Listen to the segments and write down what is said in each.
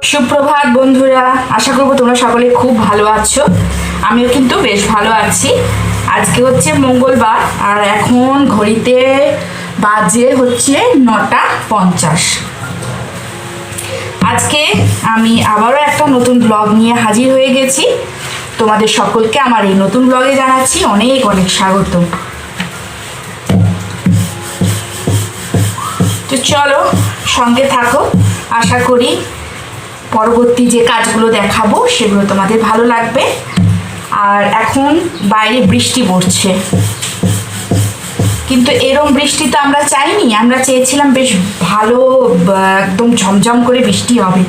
সুপ্রভাত বন্ধুরা, আশা করব তোমরা সকলে খুব ভালো আছো। আমিও কিন্তু বেশ ভালো আছি। আজকে হচ্ছে মঙ্গলবার আর এখন ঘড়িতে বাজে হচ্ছে 9:50। আজকে আমি আবারও একটা নতুন ব্লগ নিয়ে হাজির হয়ে গেছি। তোমাদের সকলকে আমার এই নতুন ব্লগে জানাচ্ছি অনেক অনেক স্বাগত। তো চলো সঙ্গে থাকো, আশা করি পরবর্তী যে কাজগুলো দেখাবো সেগুলো তোমাদের ভালো লাগবে। আর এখন বাইরে বৃষ্টি পড়ছে, কিন্তু এরম বৃষ্টি তো আমরা চাইনি। আমরা চেয়েছিলাম বেশ ভালো একদম ঝমঝম করে বৃষ্টি হবে,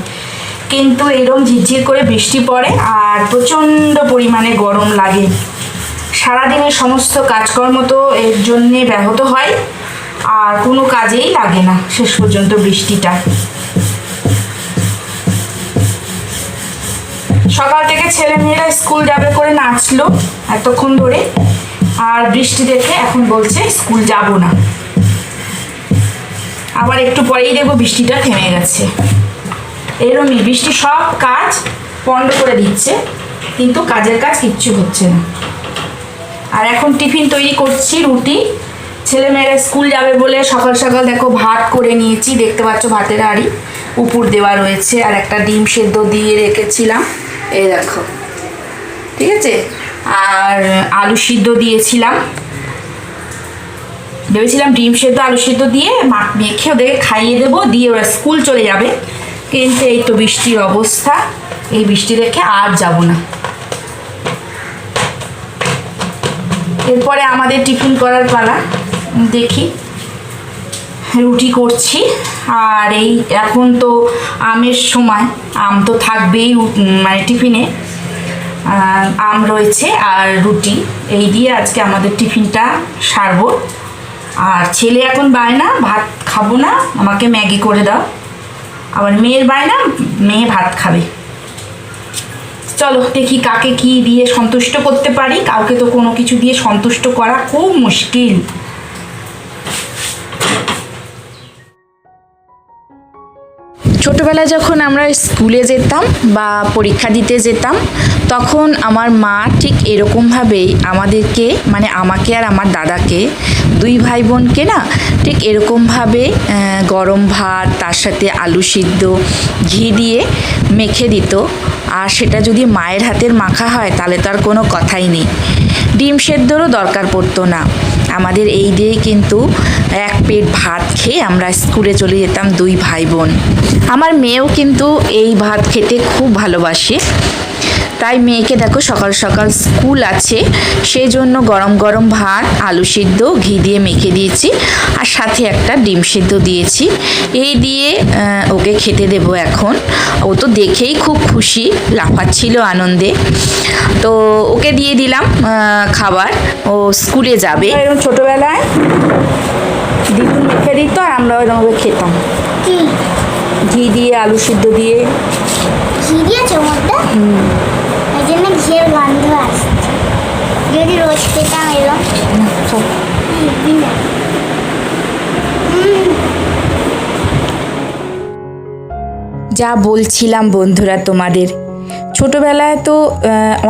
কিন্তু এরম ঝিরঝির করে বৃষ্টি পড়ে আর প্রচণ্ড পরিমাণে গরম লাগে। সারাদিনের সমস্ত কাজকর্ম তো এর জন্যে ব্যাহত হয় আর কোনো কাজেই লাগে না শেষ পর্যন্ত বৃষ্টিটা। সকাল থেকে ছেলেমেয়েরা স্কুল যাবে করে নাচলো এতক্ষণ ধরে, আর বৃষ্টি দেখে এখন বলছে স্কুল যাব না। আবার একটু পরেই দেখবো বৃষ্টিটা থেমে গেছে। এরমই বৃষ্টি সব কাজ পণ্ড করে দিচ্ছে, কিন্তু কাজের কাজ কিচ্ছু হচ্ছে না। আর এখন টিফিন তৈরি করছি, রুটি। ছেলেমেয়েরা স্কুল যাবে বলে সকাল সকাল দেখো ভাত করে নিয়েছি, দেখতে পাচ্ছ ভাতের হাঁড়ি উপর দেওয়া রয়েছে, আর একটা ডিম সেদ্ধ দিয়ে রেখেছিলাম, এই দেখো, ঠিক আছে। আর আলু সিদ্ধ দিয়েছিলাম, ভেবেছিলাম ডিম সেদ্ধ আলু সিদ্ধ দিয়ে মেখে ওদেরকে খাইয়ে দেবো, দিয়ে ওরা স্কুল চলে যাবে। কিন্তু এই তো বৃষ্টির অবস্থা, এই বৃষ্টি দেখে আর যাব না। এরপরে আমাদের টিফিন করার পালা, দেখি রুটি করছি। আর এই এখন তো আমের সময়, আম তো থাকবেই মানে টিফিনে, আম রয়েছে আর রুটি, এই দিয়ে আজকে আমাদের টিফিনটা সারবো। আর ছেলে এখন বায়না ভাত খাবো না, আমাকে ম্যাগি করে দাও। আবার মেয়ের বায়না মেয়ে ভাত খাবে। চলো দেখি কাকে কি দিয়ে সন্তুষ্ট করতে পারি। কাউকে তো কোনো কিছু দিয়ে সন্তুষ্ট করা খুব মুশকিল। ছোটোবেলায় যখন আমরা স্কুলে যেতাম বা পরীক্ষা দিতে যেতাম, তখন আমার মা ঠিক এরকমভাবেই আমাদেরকে, মানে আমাকে আর আমার দাদাকে, দুই ভাই বোনকে না, ঠিক এরকমভাবে গরম ভাত, তার সাথে আলু সিদ্ধ ঘি দিয়ে মেখে দিত। আর সেটা যদি মায়ের হাতের মাখা হয় তাহলে তো আর কোনো কথাই নেই, ডিম সেদ্ধরও দরকার পড়তো না। আমাদের এই দিয়েই কিন্তু এক পেট ভাত খেয়ে আমরা স্কুলে চলে যেতাম দুই ভাই বোন। আমার মেয়েও কিন্তু এই ভাত খেতে খুব ভালোবাসে, তাই মেয়েকে দেখো সকাল সকাল স্কুল আছে, সেই জন্য গরম গরম ভাত, আলু সিদ্ধ ঘি দিয়ে মেখে দিয়েছি, আর সাথে একটা ডিম সিদ্ধ দিয়েছি। এই দিয়ে ওকে খেতে দেবো এখন। ও তো দেখেই খুব খুশি, লাফাচ্ছিল আনন্দে। তো ওকে দিয়ে দিলাম খাবার, ও স্কুলে যাবে। এরকম ছোটোবেলায় দিদুন মেখে দিত আর আমরা ওইরকমভাবে খেতাম, কি ঘি দিয়ে আলু সিদ্ধ দিয়ে। ঘি দিয়েছে মধ্যে, এই জন্য ঘিয়ের গন্ধ আসছে। যদি রোজ খেতাম এরকম। যা বলছিলাম বন্ধুরা তোমাদের, ছোটোবেলায় তো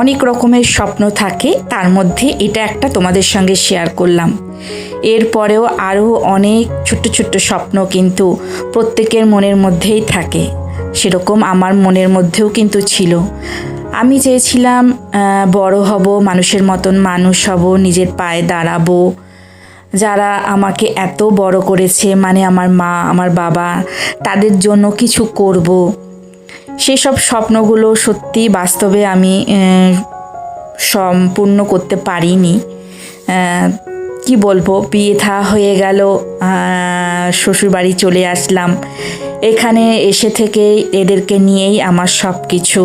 অনেক রকমের স্বপ্ন থাকে, তার মধ্যে এটা একটা তোমাদের সঙ্গে শেয়ার করলাম। এরপরেও আরও অনেক ছোট্ট ছোট্ট স্বপ্ন কিন্তু প্রত্যেকের মনের মধ্যেই থাকে, সেরকম আমার মনের মধ্যেও কিন্তু ছিল। আমি চেয়েছিলাম বড় হব, মানুষের মতন মানুষ হব, নিজের পায়ে দাঁড়াবো। যারা আমাকে এত বড় করেছে, মানে আমার মা, আমার বাবা, তাদের জন্য কিছু করব। সেসব স্বপ্নগুলো সত্যি বাস্তবে আমি সম্পূর্ণ করতে পারিনি। কি বলবো, বিয়ে থা হয়ে গেল, শ্বশুরবাড়ি চলে আসলাম, এখানে এসে থেকে এদেরকে নিয়েই আমার সব কিছু।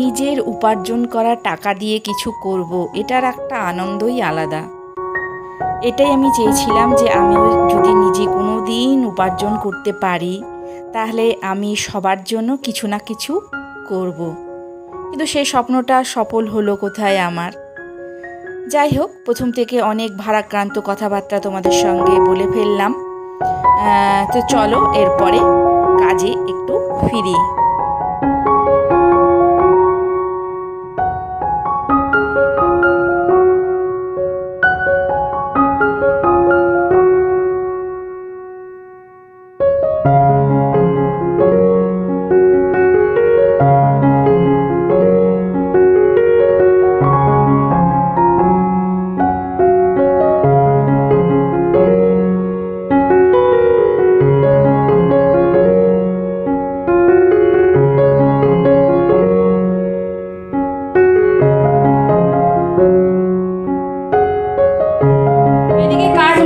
নিজের উপার্জন করা টাকা দিয়ে কিছু করব, এটার একটা আনন্দই আলাদা। এটাই আমি চেয়েছিলাম যে আমিও যদি নিজে কোনো দিন উপার্জন করতে পারি, তাহলে আমি সবার জন্য কিছু না কিছু করব। কিন্তু সেই স্বপ্নটা সফল হলো কোথায় আমার। যাই হোক, প্রথম থেকে অনেক ভারাক্রান্ত কথাবার্তা তোমাদের সঙ্গে বলে ফেললাম। তো চলো এরপরে কাজে একটু ফিরি।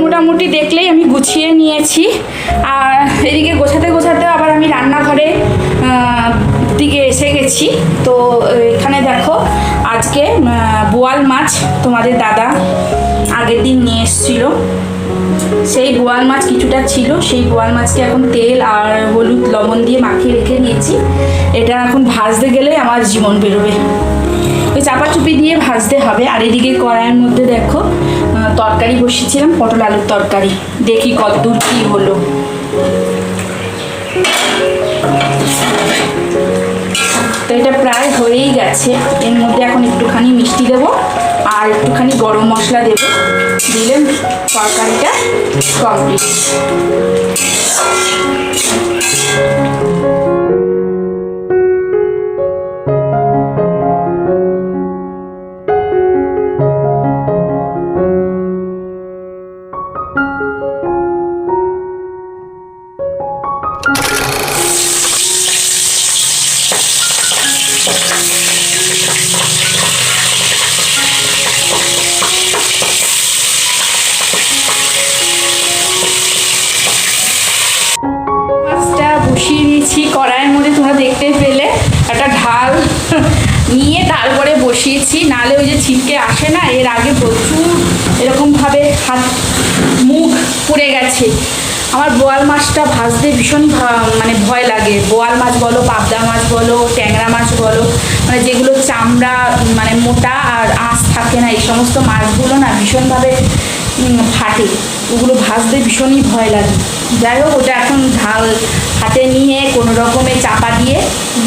মোটামুটি দেখলেই আমি গুছিয়ে নিয়েছি। আর এদিকে গোছাতে গোছাতে আবার আমি রান্নাঘরে দিকে এসে গেছি। তো এখানে দেখো, আজকে বোয়াল মাছ তোমাদের দাদা আগের দিন নিয়ে এসেছিল। সেই বোয়াল মাছ কিছুটা ছিল, সেই বোয়াল মাছকে এখন তেল আর হলুদ লবণ দিয়ে মাখিয়ে রেখে নিয়েছি। এটা এখন ভাজতে গেলে আমার জীবন বেরোবে, ওই চাপাচুপি দিয়ে ভাজতে হবে। আর এদিকে কড়াইয়ের মধ্যে দেখো তরকারি বসিয়েছিলাম, পটল আলুর তরকারি। দেখি কতদূর কী হলো। তো এটা প্রায় হয়েই গেছে। এর মধ্যে এখন একটুখানি মিষ্টি দেবো আর একটুখানি গরম মশলা দেবো, দিলে তরকারিটা কমপ্লিট। বসিয়ে দিয়েছি কড়াইয়ের মধ্যে, তোমরা দেখতে পেলে একটা ঢাল নিয়ে তারপরে বসিয়েছি, নাহলে ওই যে ছিটকে আসে না। এর আগে প্রচুর এরকমভাবে হাত মুখ পুড়ে গেছে। আমার বোয়াল মাছটা ভাজতে ভীষণ মানে ভয় লাগে। বোয়াল মাছ বলো, পাবদা মাছ বলো, ট্যাংরা মাছ বলো, মানে যেগুলো চামড়া মানে মোটা আর আঁশ থাকে না, এই সমস্ত মাছগুলো না ভীষণভাবে ফাটে। ওগুলো ভাজতে ভীষণই ভয় লাগে। যাই হোক, ওটা এখন ঢাল হাতে নিয়ে কোনো রকমে চাপা দিয়ে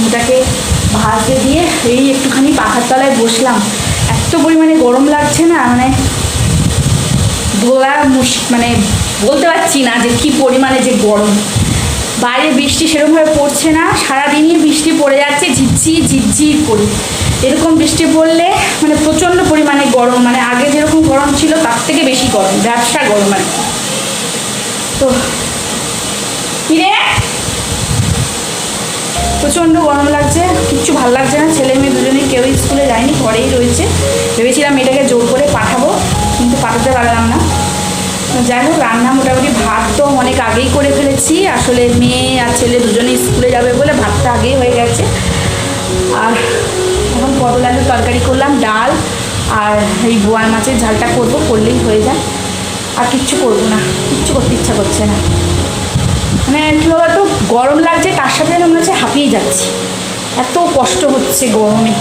ওটাকে ভাজতে দিয়ে এই একটুখানি পাখার তলায় বসলাম। এত পরিমাণে গরম লাগছে না, মানে মানে বলতে পারছি না যে কী পরিমাণে যে গরম। বাইরে বৃষ্টি সেরকমভাবে পড়ছে না, সারাদিনই বৃষ্টি পড়ে যাচ্ছে ঝিরঝির ঝিরঝির করে। এরকম বৃষ্টি পড়লে মানে প্রচণ্ড পরিমাণে গরম, মানে আগে যেরকম গরম ছিল তার থেকে বেশি গরম, ব্যবসা গরম আর কি। তো কিরে, প্রচণ্ড গরম লাগছে, কিচ্ছু ভালো লাগছে না। ছেলে মেয়ে দুজনেই কেউই স্কুলে যায়নি, ঘরেই রয়েছে। ভেবেছিলাম মেয়েটাকে জোর করে পাঠাবো, কিন্তু পাঠাতে পারলাম না। যাই হোক, রান্না মোটামুটি ভাত তো অনেক আগেই করে ফেলেছি। আসলে মেয়ে আর ছেলে দুজনেই স্কুলে যাবে বলে ভাতটা আগেই হয়ে গেছে। আর এখন পটল আলুর তরকারি করলাম, ডাল আর এই বোয়াল মাছের ঝালটা করবো, করলেই হয়ে যায়। আর কিচ্ছু করবো না, কিচ্ছু করতে ইচ্ছা করছে না। মানে কী বলতো, গরম লাগছে, তার সাথে মনে হচ্ছে হাঁপিয়ে যাচ্ছি, এত কষ্ট হচ্ছে গরমে।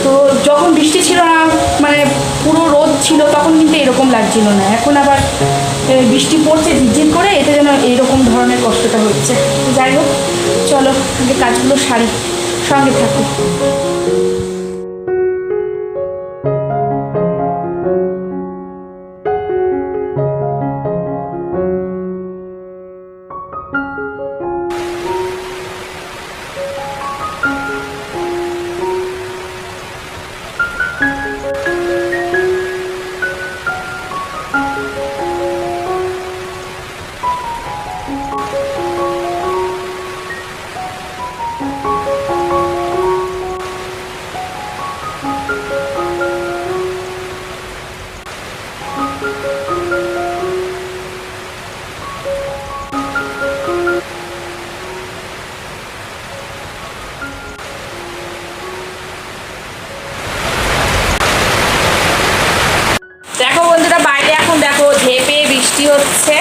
তো যখন বৃষ্টি ছিল না, মানে পুরো রোদ ছিল, তখন কিন্তু এরকম লাগছিল না। এখন আবার বৃষ্টি পড়ছে ঝিরঝির করে, এতে যেন এইরকম ধরনের কষ্টটা হচ্ছে। যাই হোক, চলো আগে কাজগুলো সারি, সঙ্গে থাকো। বৃষ্টি হচ্ছে,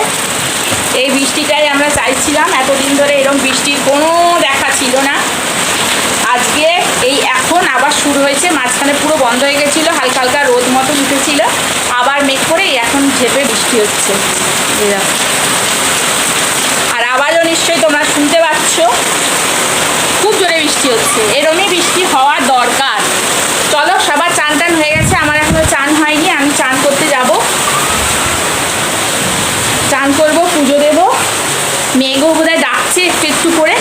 এই বৃষ্টিটাই আমরা আমরা চাইছিলাম, এতদিন ধরে এরকম বৃষ্টির কোনো দেখা ছিল না। আজকে এই এখন আবার শুরু হয়েছে, মাঝখানে পুরো বন্ধ হয়ে গেছিলো, হালকা হালকা রোদ মতো উঠেছিল, আবার মেঘ করে এখন ঝেপে বৃষ্টি হচ্ছে। এই দেখো, আর আওয়াজও নিশ্চয়ই তোমরা শুনতে পাচ্ছ, খুব জোরে বৃষ্টি হচ্ছে। এরমই বৃষ্টি হওয়ার দরকার। চলো, সবার চান টান হয়ে গেছে, আমার এখনো চান হয়নি, আমি চান করতে যাব, চান করবো, পুজো দেবো। মেঘও বোধহয় ডাকছে একটু একটু করে।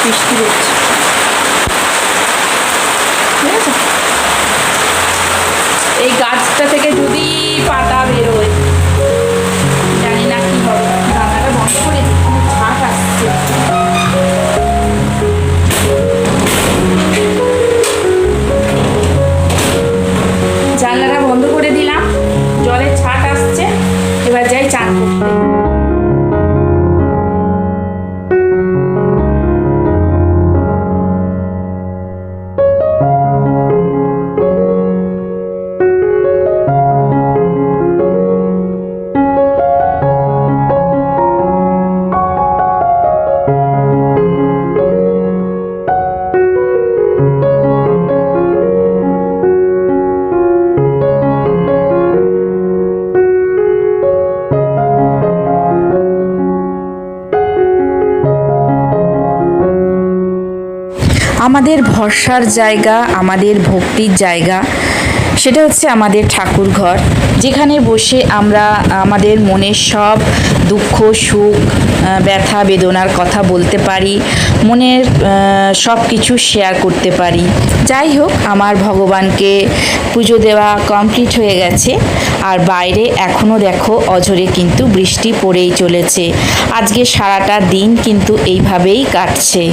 বৃষ্টি হচ্ছে, ঠিক আছে। এই গাছটা থেকে যদি পাতা বেরোয়, জানি না কি হবে। রান্নাটা বন্ধ করে ঝাঁক আসছে। জানলাটা বন্ধ করে দিলাম, জলের ছাট আসছে, এবার যাই চান করতে। আমাদের ভরসার জায়গা, আমাদের ভক্তির জায়গা, সেটা হচ্ছে আমাদের ঠাকুর ঘর, যেখানে বসে আমরা আমাদের মনের সব দুঃখ সুখ ব্যথা বেদনার কথা বলতে পারি, মনের সব কিছু শেয়ার করতে পারি। যাই হোক, আমার ভগবানকে পুজো দেওয়া কমপ্লিট হয়ে গেছে, আর বাইরে এখনও দেখো অঝরে কিন্তু বৃষ্টি পড়েই চলেছে। আজকে সারাটা দিন কিন্তু এইভাবেই কাটছে।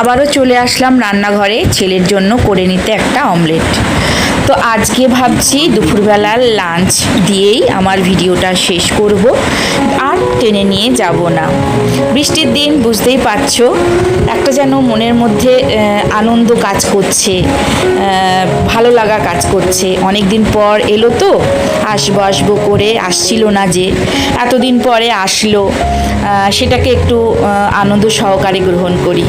আবারও চলে আসলাম রান্নাঘরে ছেলের জন্য করে নিতে একটা অমলেট। তো আজকে ভাবছি দুপুরবেলার লাঞ্চ দিয়েই আমার ভিডিওটা শেষ করব, আর টেনে নিয়ে যাব না। বৃষ্টির দিন, বুঝতেই পারছো, একটা যেন মনের মধ্যে আনন্দ কাজ করছে, ভালো লাগা কাজ করছে। অনেক দিন পর এলো তো, আসবো আসবো করে আসছিল না, যে এতদিন পরে আসলো, সেটাকে একটু আনন্দ সহকারে গ্রহণ করি।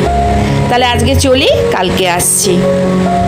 তাহলে আজকে চলি, কালকে আসছি।